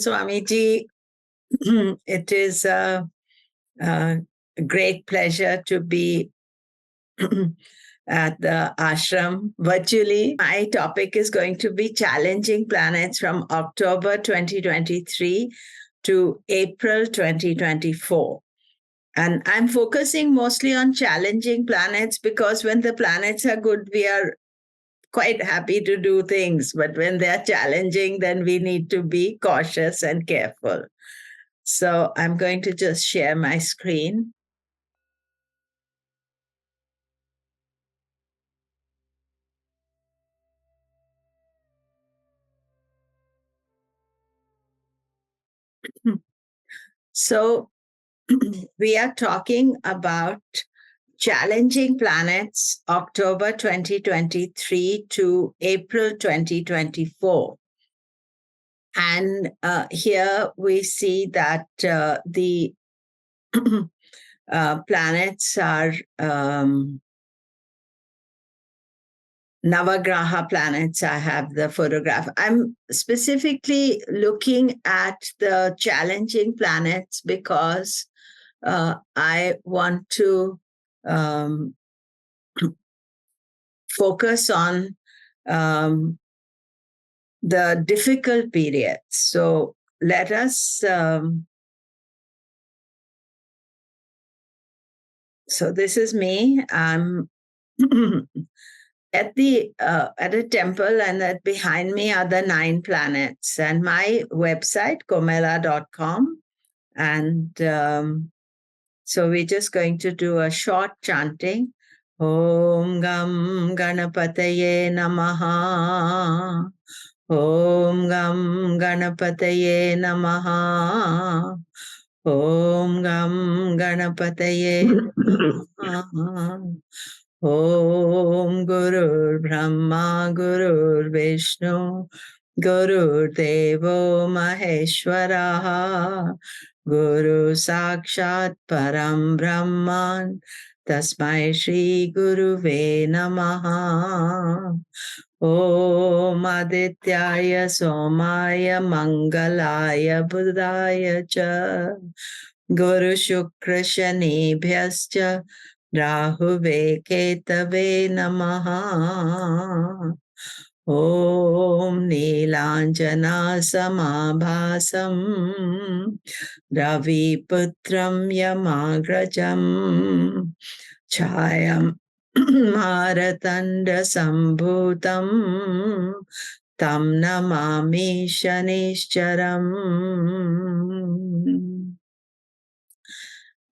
Swamiji, it is a great pleasure to be at the ashram virtually. My topic is going to be challenging planets from October 2023 to April 2024. And I'm focusing mostly on challenging planets because when the planets are good, we are quite happy to do things. But when they're challenging, then we need to be cautious and careful. So I'm going to just share my screen. So we are talking about challenging planets October 2023 to April 2024. And here we see that the planets are Navagraha planets. I have the photograph. I'm specifically looking at the challenging planets because I want to focus on the difficult periods. So let us, so this is me. I'm at a temple, and that behind me are the 9 planets, and my website, komilla.com. And so we're just going to do a short chanting. Om Gam Ganapataye Namaha. Om Gam Ganapataye Namaha. Om Gam Ganapataye Namaha. Om Gurur Brahma Gurur Vishnu Gurur Devo Maheshwara Guru Sakshat Param Brahman Tasmai Shri Guruve Namaha. Om Adityaya Somaya Mangalaya Budaya Cha Guru Shukra Shanibhyascha Rahuve Ketave Namaha. Om Neelanjana Samabhasam Ravi Putram Yamagrajam Chayam Maratanda Sambhutam Tam Namami Shanishcharam.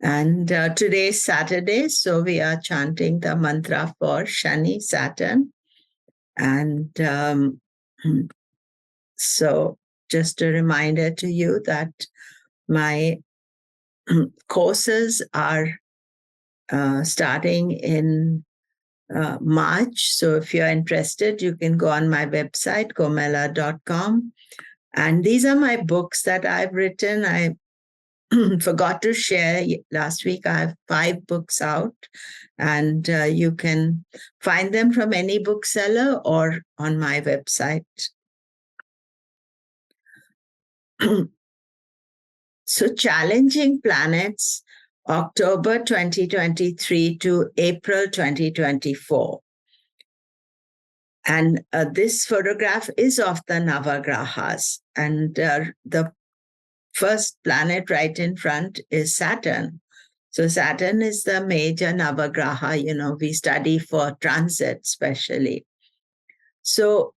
And today is Saturday, so we are chanting the mantra for Shani, Saturn. And so just a reminder to you that my courses are starting in March. So if you're interested, you can go on my website, komilla.com. And these are my books that I've written. I forgot to share last week. I have 5 books out, and you can find them from any bookseller or on my website. So challenging planets, October 2023 to April 2024. And this photograph is of the Navagrahas. And the first planet right in front is Saturn. So Saturn is the major Navagraha, we study for transit especially. So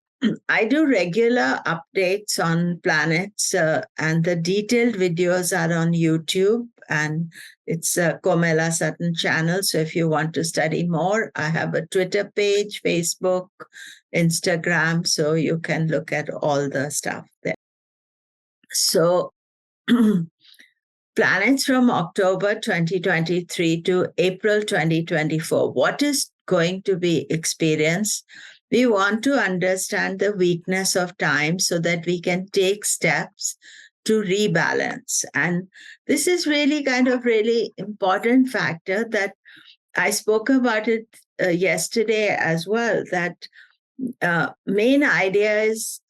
I do regular updates on planets, and the detailed videos are on YouTube, and it's a Komilla Sutton channel. So if you want to study more, I have a Twitter page, Facebook, Instagram, so you can look at all the stuff there. So planets from October 2023 to April 2024, what is going to be experienced? We want to understand the weakness of time so that we can take steps to rebalance. And this is really kind of really important factor that I spoke about it yesterday as well, that main idea is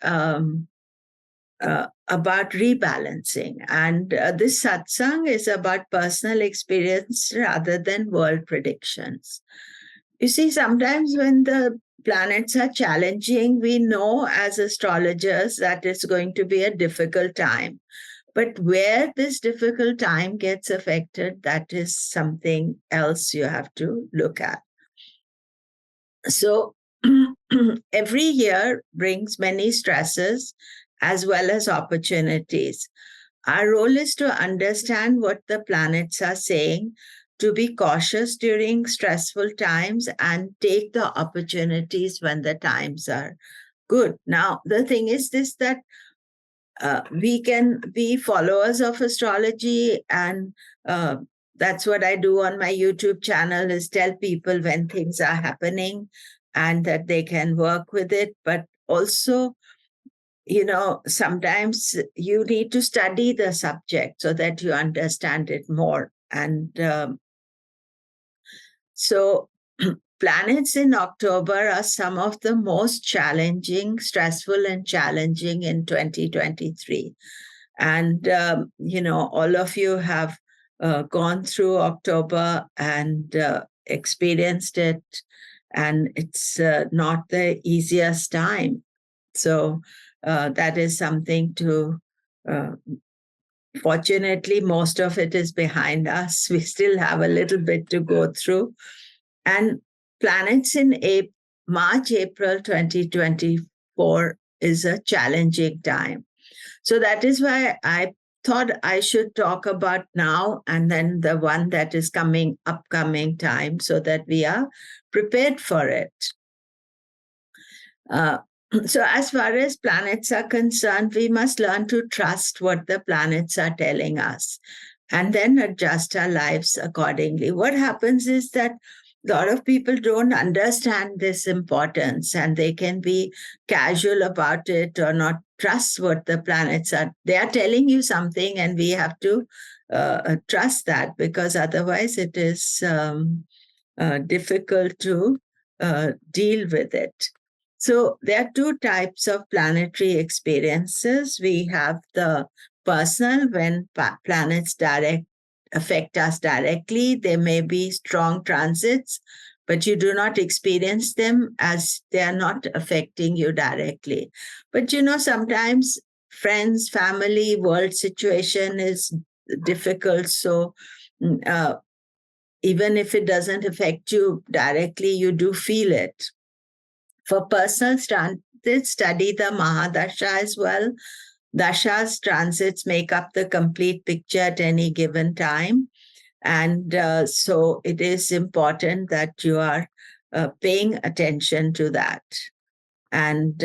about rebalancing. And this satsang is about personal experience rather than world predictions. You see, sometimes when the planets are challenging, we know as astrologers that it's going to be a difficult time. But where this difficult time gets affected, that is something else you have to look at. So every year brings many stresses as well as opportunities. Our role is to understand what the planets are saying, to be cautious during stressful times, and take the opportunities when the times are good. Now, the thing is this, that we can be followers of astrology, and that's what I do on my YouTube channel, is tell people when things are happening and that they can work with it. But also, sometimes you need to study the subject so that you understand it more. And so planets in October are some of the most challenging, stressful and challenging in 2023. And, all of you have gone through October and experienced it. And it's not the easiest time. So that is something to, fortunately, most of it is behind us. We still have a little bit to go through. And planets in March, April 2024 is a challenging time. So that is why I thought I should talk about now and then the one that is upcoming time, so that we are prepared for it. So as far as planets are concerned, we must learn to trust what the planets are telling us and then adjust our lives accordingly. What happens is that a lot of people don't understand this importance, and they can be casual about it or not trust what the planets are. They are telling you something, and we have to trust that, because otherwise it is difficult to deal with it. So there are two types of planetary experiences. We have the personal, when planets affect us directly. There may be strong transits, but you do not experience them as they are not affecting you directly. But sometimes friends, family, world situation is difficult. So even if it doesn't affect you directly, you do feel it. For personal transits, study the Mahadasha as well. Dasha's transits make up the complete picture at any given time. And so it is important that you are paying attention to that. And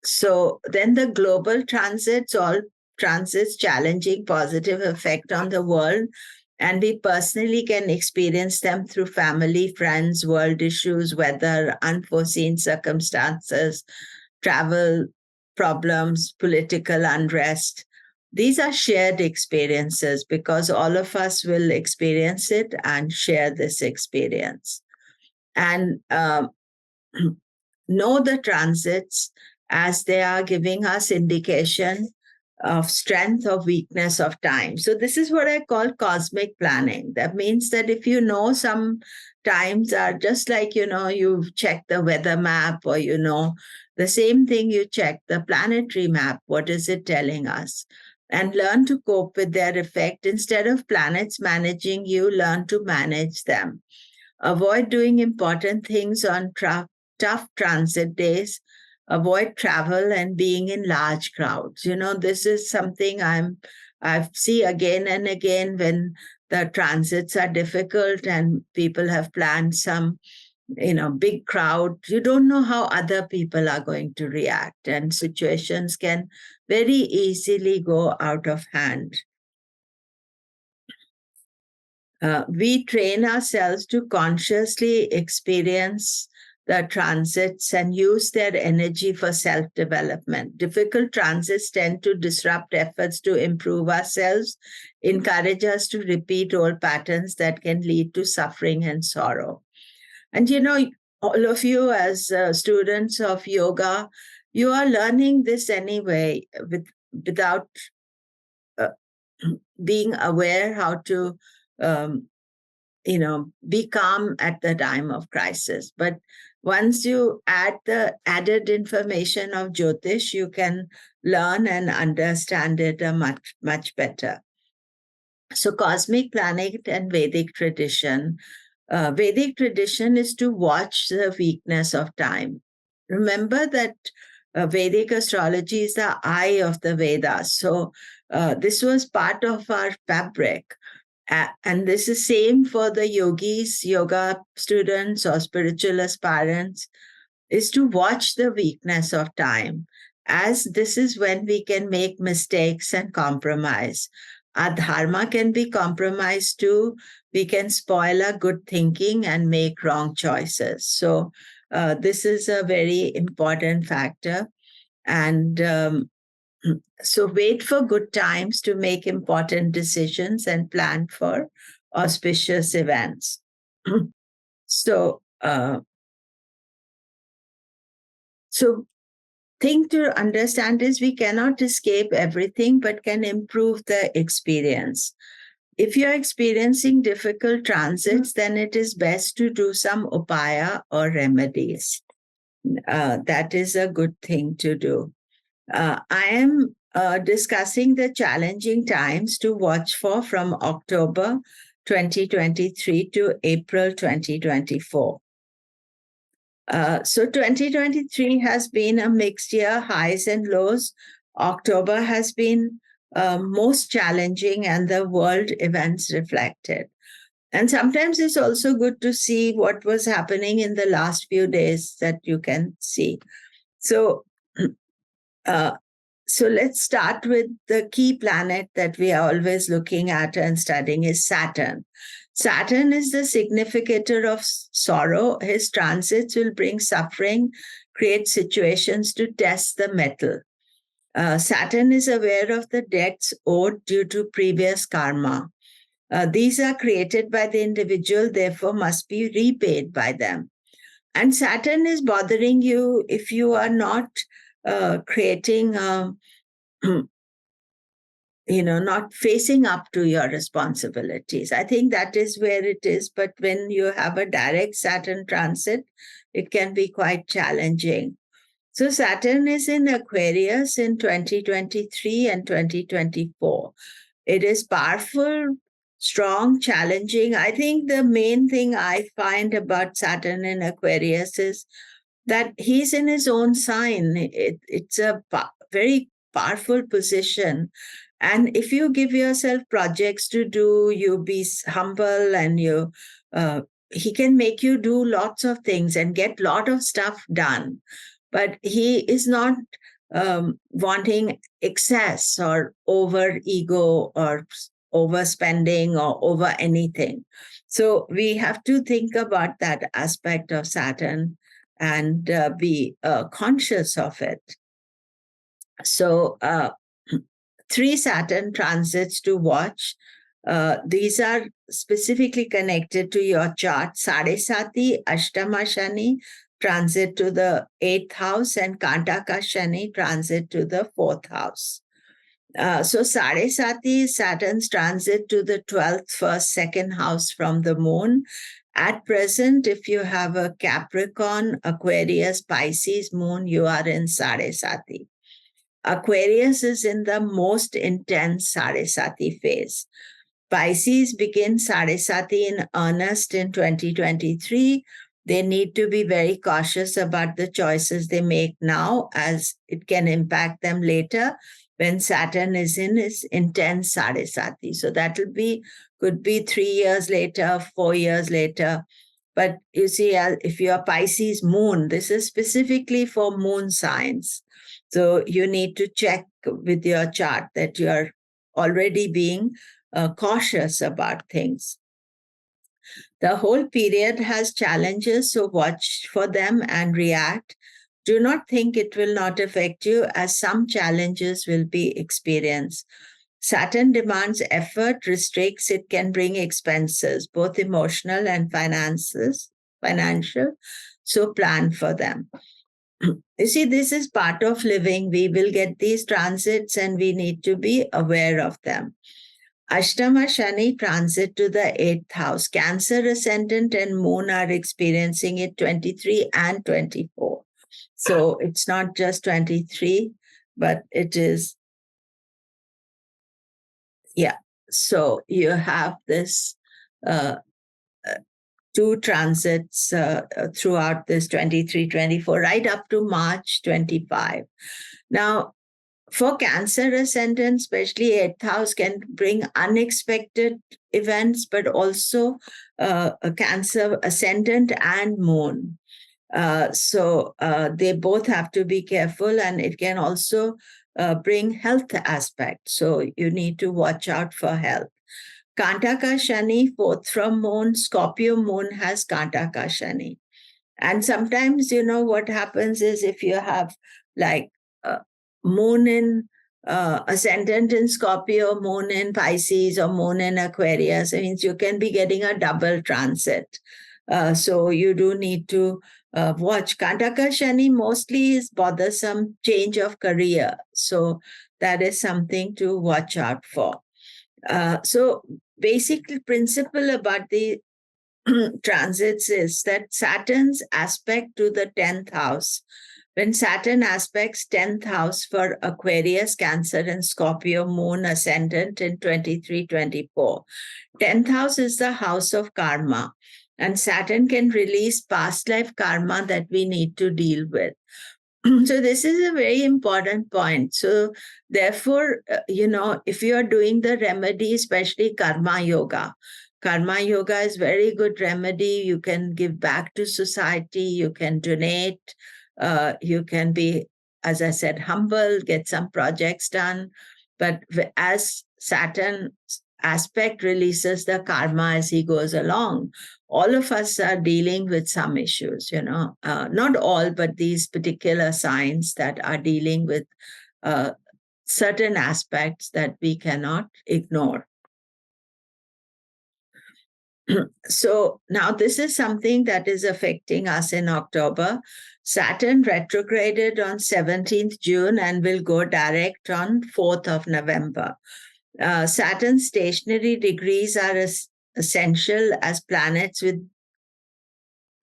so then the global transits, all transits challenging positive effect on the world. And we personally can experience them through family, friends, world issues, weather, unforeseen circumstances, travel problems, political unrest. These are shared experiences because all of us will experience it and share this experience. And know the transits as they are giving us indication of strength or weakness of time. So this is what I call cosmic planning. That means that if you know some times are just like, you check the weather map, or, the same thing, you check the planetary map. What is it telling us? And learn to cope with their effect. Instead of planets managing you, learn to manage them. Avoid doing important things on tough transit days. Avoid travel and being in large crowds. This is something I see again and again when the transits are difficult and people have planned some, big crowd. You don't know how other people are going to react, and situations can very easily go out of hand. We train ourselves to consciously experience the transits and use their energy for self-development. Difficult transits tend to disrupt efforts to improve ourselves, encourage us to repeat old patterns that can lead to suffering and sorrow. And all of you as students of yoga you are learning this anyway without uh, being aware how to um, be calm at the time of crisis. But once you add the added information of Jyotish, you can learn and understand it much, much better. So, cosmic planet and Vedic tradition. Vedic tradition is to watch the weakness of time. Remember that Vedic astrology is the eye of the Vedas. So, this was part of our fabric. And this is same for the yogis, yoga students, or spiritual aspirants, is to watch the weakness of time, as this is when we can make mistakes and compromise. Our dharma can be compromised too. We can spoil our good thinking and make wrong choices. So, this is a very important factor. And so, wait for good times to make important decisions and plan for auspicious events. So, so thing to understand is we cannot escape everything, but can improve the experience. If you're experiencing difficult transits, then it is best to do some upaya or remedies. That is a good thing to do. I am discussing the challenging times to watch for from October 2023 to April 2024. So 2023 has been a mixed year, highs and lows. October has been most challenging and the world events reflected. And sometimes it's also good to see what was happening in the last few days that you can see. So, uh, so let's start with the key planet that we are always looking at and studying is Saturn. Saturn is the significator of sorrow. His transits will bring suffering, create situations to test the mettle. Saturn is aware of the debts owed due to previous karma. These are created by the individual, therefore must be repaid by them. And Saturn is bothering you if you are not creating not facing up to your responsibilities. I think that is where it is. But when you have a direct Saturn transit, it can be quite challenging. So Saturn is in Aquarius in 2023 and 2024. It is powerful, strong, challenging. I think the main thing I find about Saturn in Aquarius is that he's in his own sign. It's a very powerful position. And if you give yourself projects to do, you be humble and he can make you do lots of things and get a lot of stuff done. But he is not wanting excess or over ego or overspending or over anything. So we have to think about that aspect of Saturn and be conscious of it. So, 3 Saturn transits to watch. These are specifically connected to your chart. Sadesati, Ashtama Shani transit to the 8th house, and Kantaka Shani transit to the 4th house. So Sadesati is Saturn's transit to the 12th, 1st, 2nd house from the moon. At present, if you have a Capricorn, Aquarius, Pisces moon, you are in Sadesati. Aquarius is in the most intense Sadesati phase. Pisces begins Sadesati in earnest in 2023. They need to be very cautious about the choices they make now, as it can impact them later when Saturn is in its intense Sadesati. So that could be 3 years later, 4 years later. But you see, if you're Pisces moon, this is specifically for moon signs. So you need to check with your chart that you're already being cautious about things. The whole period has challenges, so watch for them and react. Do not think it will not affect you, as some challenges will be experienced. Saturn demands effort, restricts, it can bring expenses, both emotional and financial, so plan for them. You see, this is part of living. We will get these transits and we need to be aware of them. Ashtama Shani transit to the 8th house. Cancer ascendant and moon are experiencing it 23 and 24. So it's not just 23, but it is, yeah. So you have this two transits throughout this 23, 24, right up to March 25. Now, for Cancer ascendant, especially 8th house can bring unexpected events, but also a Cancer ascendant and moon. So they both have to be careful, and it can also bring health aspects. So you need to watch out for health. Kantaka Shani, 4th from moon, Scorpio moon has Kantaka Shani. And sometimes, what happens is if you have like moon in ascendant in Scorpio, moon in Pisces, or moon in Aquarius, it means you can be getting a double transit. So you do need to watch. Kantaka Shani mostly is bothersome change of career. So that is something to watch out for. So basically principle about the transits is that Saturn's aspect to the 10th house. When Saturn aspects 10th house for Aquarius, Cancer, and Scorpio moon ascendant in 23, 24. 10th house is the house of karma, and Saturn can release past life karma that we need to deal with. So this is a very important point. So therefore, if you are doing the remedy, especially karma yoga is very good remedy. You can give back to society, you can donate, you can be, as I said, humble, get some projects done. But as Saturn aspect releases the karma as he goes along, all of us are dealing with some issues, not all, but these particular signs that are dealing with certain aspects that we cannot ignore. So now this is something that is affecting us in October. Saturn retrograded on 17th June and will go direct on 4th of November. Saturn's stationary degrees are essential, as planets with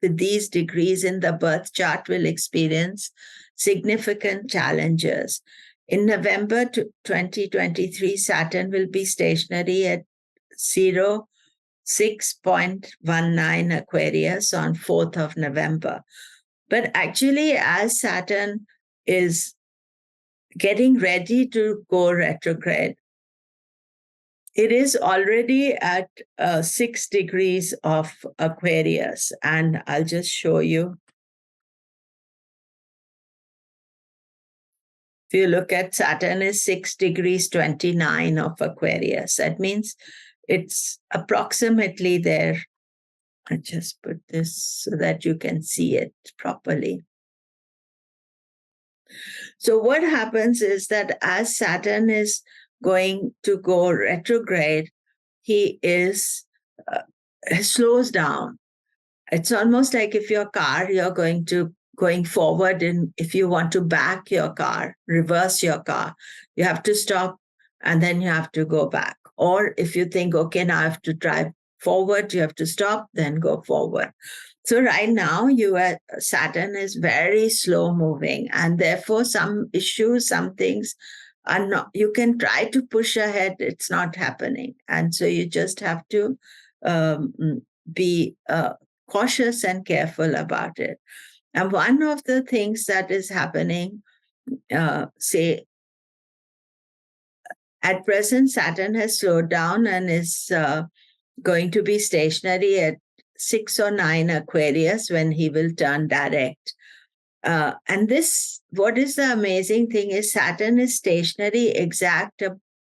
these degrees in the birth chart will experience significant challenges. In November 2023, Saturn will be stationary at 6.19 Aquarius on 4th of November. But actually, as Saturn is getting ready to go retrograde, it is already at 6 degrees of Aquarius. And I'll just show you. If you look at Saturn is 6 degrees 29 of Aquarius. That means it's approximately there. I just put this so that you can see it properly. So what happens is that as Saturn is going to go retrograde, he slows down. It's almost like if your car, you're going forward, and if you want to back your car, reverse your car, you have to stop and then you have to go back. Or if you think, okay, now I have to drive forward, you have to stop, then go forward. So right now, Saturn is very slow moving, and therefore some issues, some things are not, you can try to push ahead, it's not happening. And so you just have to be cautious and careful about it. And one of the things that is happening, say, at present, Saturn has slowed down and is going to be stationary at 6 or 9 Aquarius when he will turn direct. And what is the amazing thing is Saturn is stationary exact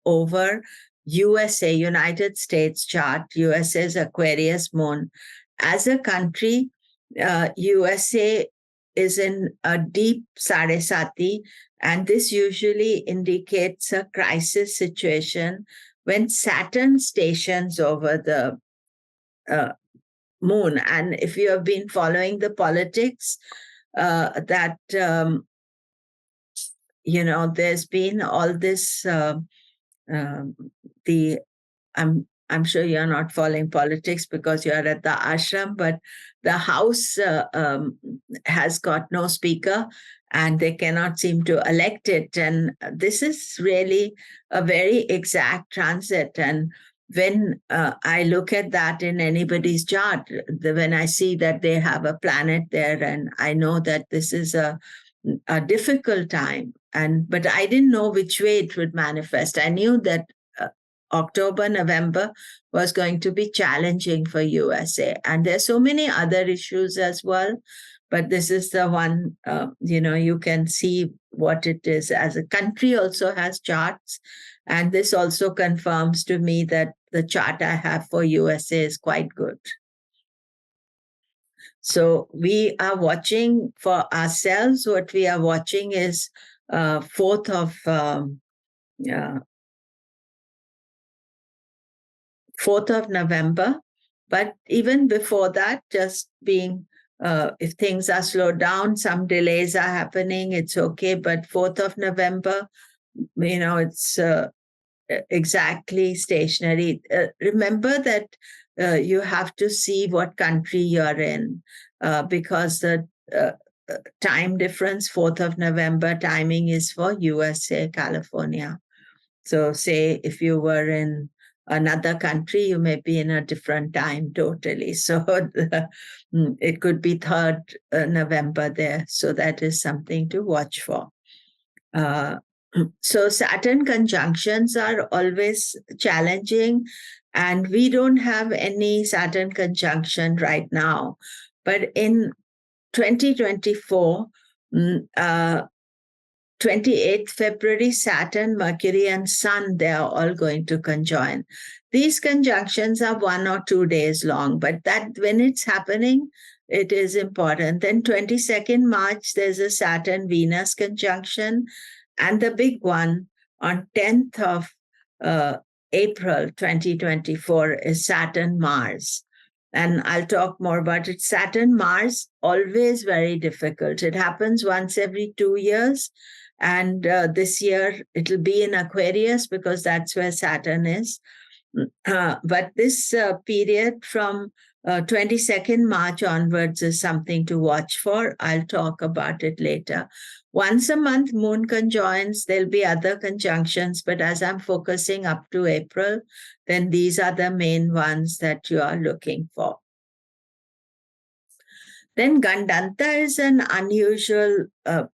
over USA, United States chart. USA's Aquarius moon. As a country, USA is in a deep Sarasati, and this usually indicates a crisis situation when Saturn stations over the moon. And if you have been following the politics, that there's been all this. The I'm sure you're not following politics because you're at the ashram, but the house has got no speaker and they cannot seem to elect it. And this is really a very exact transit. And when I look at that in anybody's chart, when I see that they have a planet there, and I know that this is a difficult time, but I didn't know which way it would manifest. I knew that October, November was going to be challenging for USA. And there's so many other issues as well. But this is the one, you can see what it is. As a country also has charts. And this also confirms to me that the chart I have for USA is quite good. So we are watching for ourselves. What we are watching is 4th of 4th of November. But even before that, just being, if things are slowed down, some delays are happening, it's okay. But 4th of November, it's exactly stationary. Remember that you have to see what country you're in, because the time difference, 4th of November timing is for USA, California. So say if you were in another country, you may be in a different time totally. So it could be 3rd November there. So that is something to watch for. So Saturn conjunctions are always challenging, and we don't have any Saturn conjunction right now. But in 2024, 28th February, Saturn, Mercury, and Sun, they are all going to conjoin. These conjunctions are 1 or 2 days long, but that when it's happening, it is important. Then 22nd March, there's a Saturn-Venus conjunction, and the big one on 10th of April 2024 is Saturn-Mars. And I'll talk more about it. Saturn-Mars, always very difficult. It happens once every 2 years. And this year, it'll be in Aquarius because that's where Saturn is. But this period from 22nd March onwards is something to watch for. I'll talk about it later. Once a month, moon conjoins. There'll be other conjunctions, but as I'm focusing up to April, then these are the main ones that you are looking for. Then Gandanta is an unusual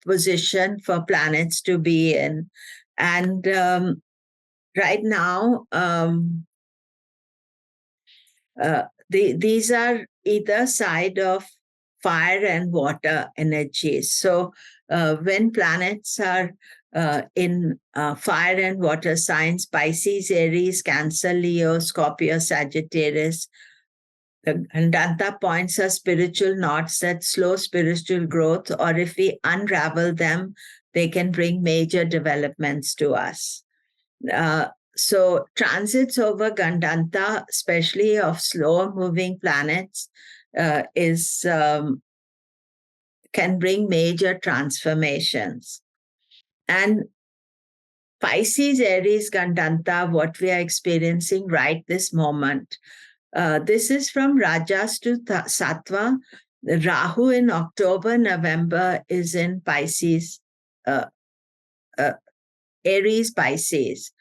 position for planets to be in. And right now, these are either side of fire and water energies. So when planets are in fire and water signs, Pisces, Aries, Cancer, Leo, Scorpio, Sagittarius, the Gandanta points are spiritual knots that slow spiritual growth, or if we unravel them, they can bring major developments to us. So transits over Gandanta, especially of slower moving planets, can bring major transformations. And Pisces, Aries, Gandanta, what we are experiencing right this moment, this is from Rajas to Sattva. Rahu in October, November is in Pisces, Aries, Pisces.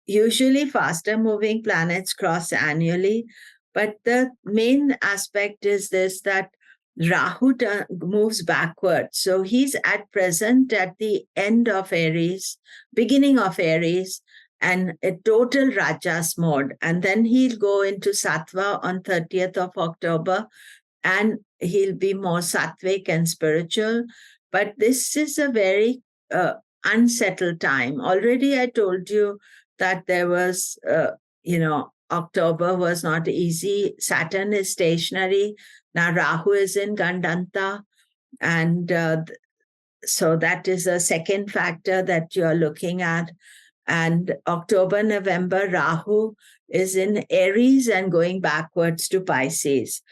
Usually faster moving planets cross annually, but the main aspect is this, that Rahu moves backwards. So he's at present at the end of Aries, beginning of Aries, and a total Rajas mode. And then he'll go into Sattva on 30th of October, and he'll be more sattvic and spiritual. But this is a very unsettled time. Already I told you that there was, October was not easy. Saturn is stationary. Now Rahu is in Gandanta. And so that is a second factor that you're looking at. And October, November, Rahu is in Aries and going backwards to Pisces.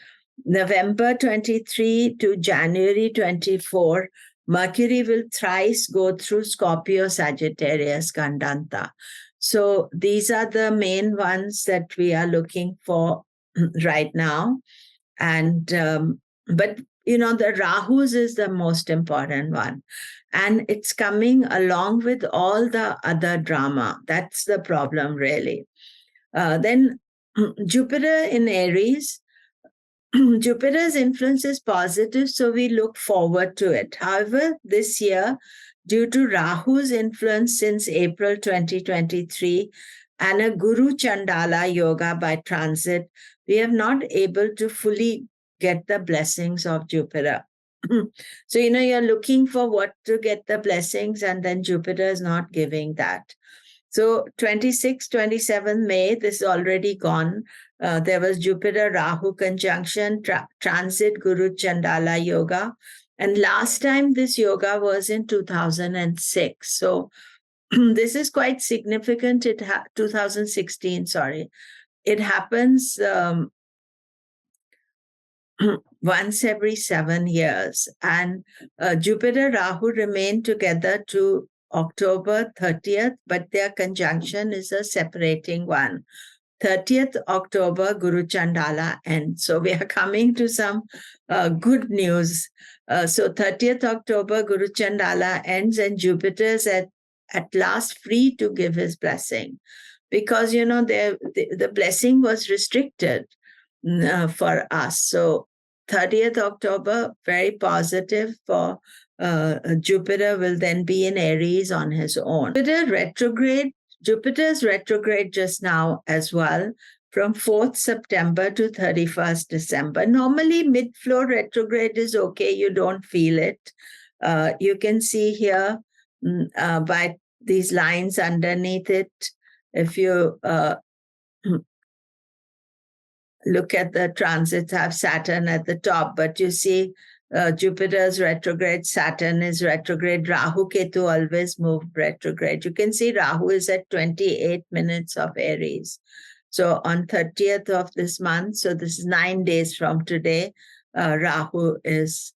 November 23 to January 24, Mercury will thrice go through Scorpio, Sagittarius, Gandanta. So these are the main ones that we are looking for right now. And but the Rahus is the most important one, and it's coming along with all the other drama. That's the problem, really. Then Jupiter in Aries. Jupiter's influence is positive, so we look forward to it. However, this year, due to Rahu's influence since April 2023 and a Guru Chandala yoga by transit, we are not able to fully get the blessings of Jupiter. So, you're looking for what to get the blessings, and then Jupiter is not giving that. So 26, 27 May, this is already gone. There was Jupiter Rahu conjunction, transit Guru Chandala yoga. And last time this yoga was in 2006. So this is quite significant. 2016, sorry. It happens once every 7 years. And Jupiter Rahu remain together to October 30th, but their conjunction is a separating one. 30th October, Guru Chandala ends. So we are coming to some good news. So 30th October, Guru Chandala ends, and Jupiter is at last free to give his blessing. Because, the blessing was restricted for us. So 30th October, very positive for Jupiter will then be in Aries on his own. Jupiter's retrograde just now as well, from 4th September to 31st December. Normally, mid-flow retrograde is okay. You don't feel it. You can see here by these lines underneath it, if you look at the transits, have Saturn at the top, but you see Jupiter's retrograde, Saturn is retrograde, Rahu Ketu always move retrograde. You can see Rahu is at 28 minutes of Aries. So on 30th of this month, so this is 9 days from today, Rahu is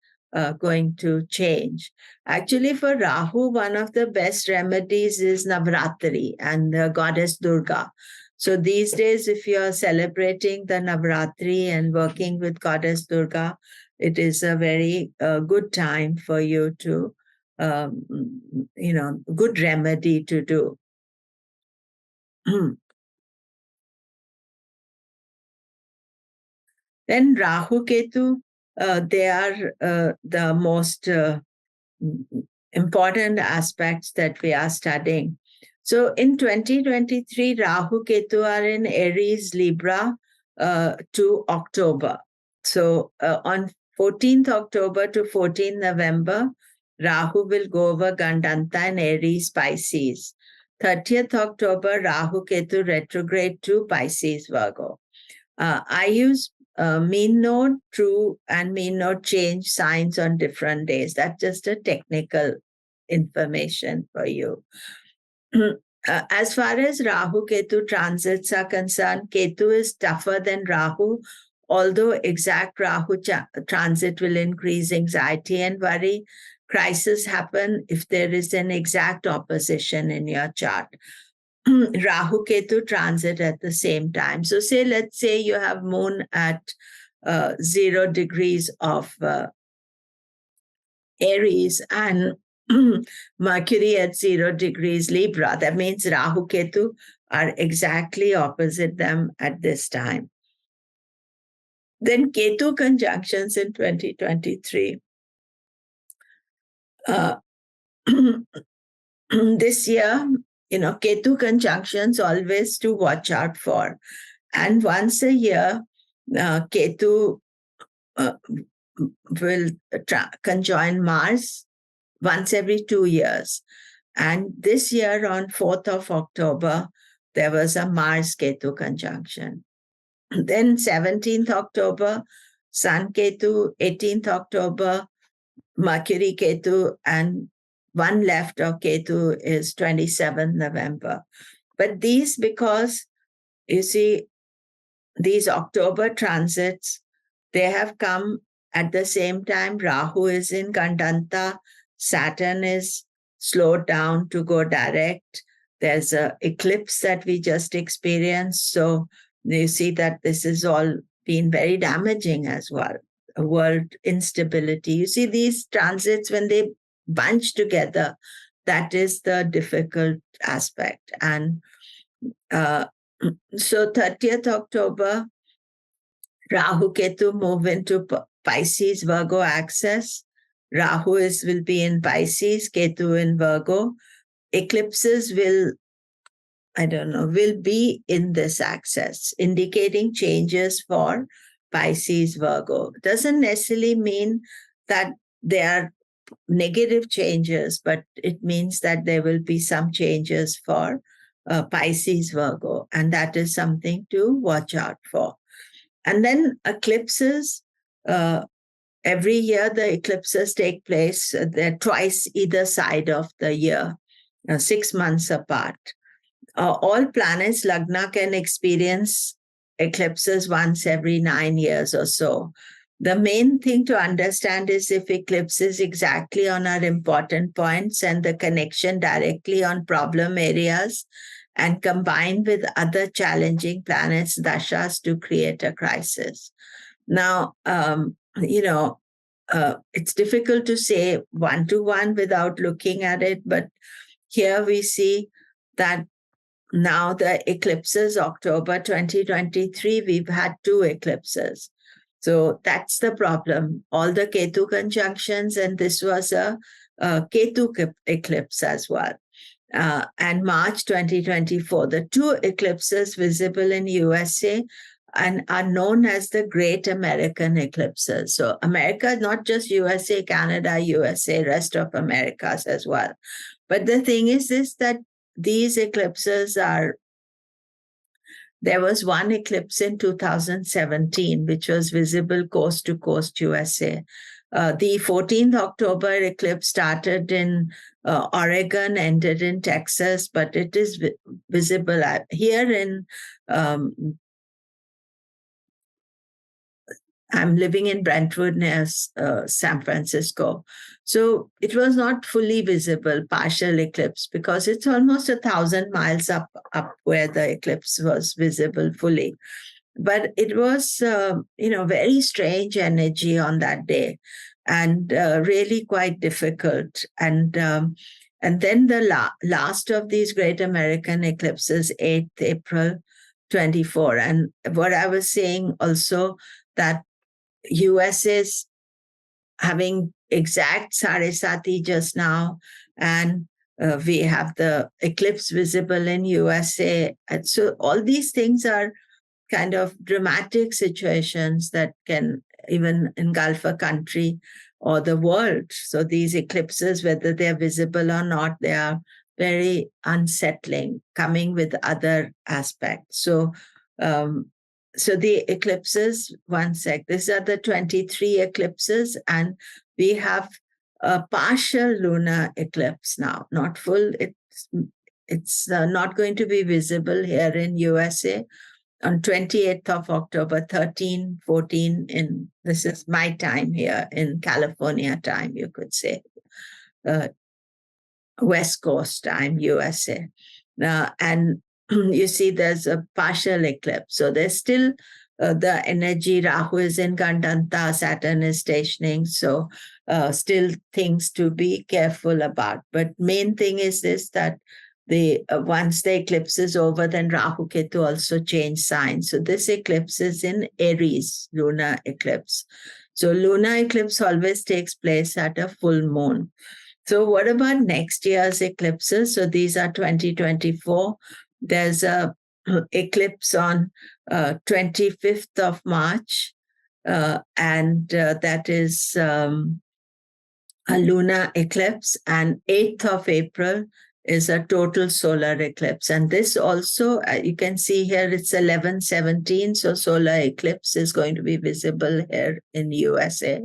going to change. Actually, for Rahu, one of the best remedies is Navratri and the goddess Durga. So these days, if you're celebrating the Navratri and working with goddess Durga, it is a very good time for you to, good remedy to do. Then Rahu Ketu, they are the most important aspects that we are studying. So in 2023, Rahu Ketu are in Aries, Libra to October. So on 14th October to 14th November, Rahu will go over Gandanta in Aries, Pisces. 30th October, Rahu Ketu retrograde to Pisces, Virgo. I use mean node, true, and mean node change signs on different days. That's just a technical information for you. As far as Rahu Ketu transits are concerned, Ketu is tougher than Rahu, although exact Rahu transit will increase anxiety and worry. Crises happen if there is an exact opposition in your chart. Rahu Ketu transit at the same time. So let's say you have moon at 0 degrees of Aries and Mercury at 0 degrees Libra. That means Rahu Ketu are exactly opposite them at this time. Then Ketu conjunctions in 2023. This year, Ketu conjunctions always to watch out for. And once a year, Ketu will conjoin Mars once every 2 years. And this year on 4th of October, there was a Mars-Ketu conjunction. Then 17th October, Sun-Ketu, 18th October, Mercury-Ketu, and one left of Ketu is 27th November. But these, because you see, these October transits, they have come at the same time. Rahu is in Gandanta, Saturn is slowed down to go direct. There's an eclipse that we just experienced. So you see that this has all been very damaging as well. World instability. You see these transits, when they bunch together, that is the difficult aspect. And so 30th October, Rahu Ketu move into Pisces Virgo axis. Rahu will be in Pisces, Ketu in Virgo. Eclipses will be in this axis, indicating changes for Pisces Virgo. Doesn't necessarily mean that they are negative changes, but it means that there will be some changes for Pisces Virgo, and that is something to watch out for. And then eclipses, every year the eclipses take place. They're twice either side of the year, 6 months apart. All planets, Lagna, can experience eclipses once every 9 years or so. The main thing to understand is if eclipses exactly on our important points and the connection directly on problem areas, and combined with other challenging planets, dashas, to create a crisis. Now, it's difficult to say one-to-one without looking at it, but here we see that now the eclipses, October 2023, we've had 2 eclipses. So that's the problem. All the Ketu conjunctions, and this was a Ketu eclipse as well. And March 2024, the 2 eclipses visible in USA and are known as the Great American Eclipses. So America, not just USA, Canada, USA, rest of Americas as well. But the thing is that these eclipses there was one eclipse in 2017, which was visible coast to coast USA. The 14th October eclipse started in Oregon, ended in Texas, but it is visible here in I'm living in Brentwood near San Francisco. So it was not fully visible, partial eclipse, because it's almost 1,000 miles up where the eclipse was visible fully. But it was, very strange energy on that day, and really quite difficult. And then the last of these Great American Eclipses, 8th April 24. And what I was saying also, that US is having exact Sarasati just now, and we have the eclipse visible in USA. And so all these things are kind of dramatic situations that can even engulf a country or the world. So these eclipses, whether they're visible or not, they are very unsettling, coming with other aspects. So the eclipses, one sec, these are the 23 eclipses, and we have a partial lunar eclipse now, not full. It's not going to be visible here in USA on 28th of October, 13, 14 this is my time here in California time, you could say, West Coast time, USA. And you see there's a partial eclipse. So there's still the energy. Rahu is in Gandanta, Saturn is stationing. So still things to be careful about. But main thing is this, that once the eclipse is over, then Rahu Ketu also change signs. So this eclipse is in Aries, lunar eclipse. So lunar eclipse always takes place at a full moon. So what about next year's eclipses? So these are 2024. There's a eclipse on 25th of March, and that is a lunar eclipse, and 8th of April is a total solar eclipse. And this also, you can see here, it's 11/17, so solar eclipse is going to be visible here in USA.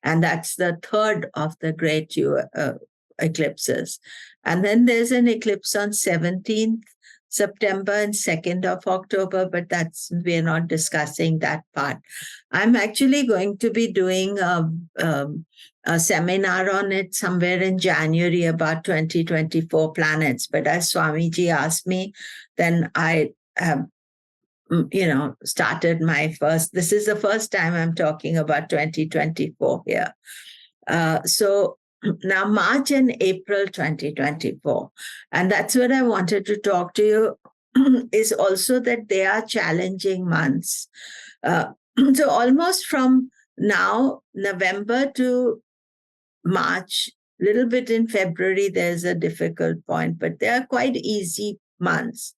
And that's the third of the great eclipses. And then there's an eclipse on 17th. September and 2nd of October, but we're not discussing that part. I'm actually going to be doing a seminar on it somewhere in January about 2024 planets. But as Swamiji asked me, then I have, started this is the first time I'm talking about 2024 here. So now March and April 2024. And that's what I wanted to talk to you is also that they are challenging months. So almost from now, November to March, little bit in February, there's a difficult point, but they are quite easy months.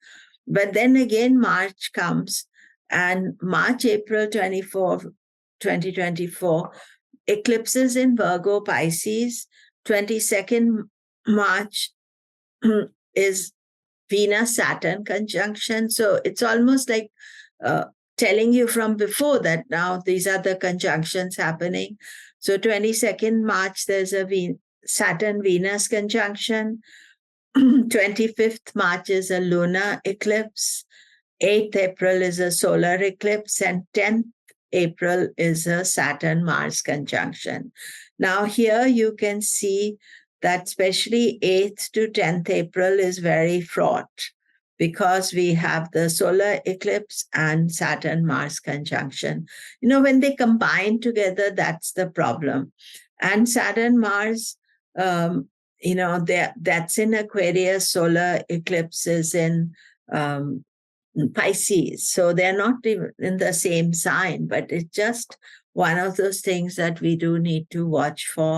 But then again, March comes, and March, April 2024, eclipses in Virgo, Pisces. 22nd March is Venus Saturn conjunction. So it's almost like telling you from before that now these are the conjunctions happening. So 22nd March, there's a Saturn Venus conjunction. 25th March is a lunar eclipse. 8th April is a solar eclipse, and 10th April is a Saturn-Mars conjunction. Now here you can see that especially 8th to 10th April is very fraught because we have the solar eclipse and Saturn-Mars conjunction. When they combine together, that's the problem. And Saturn-Mars, that's in Aquarius, solar eclipse is in Pisces. So they're not even in the same sign, but it's just one of those things that we do need to watch for.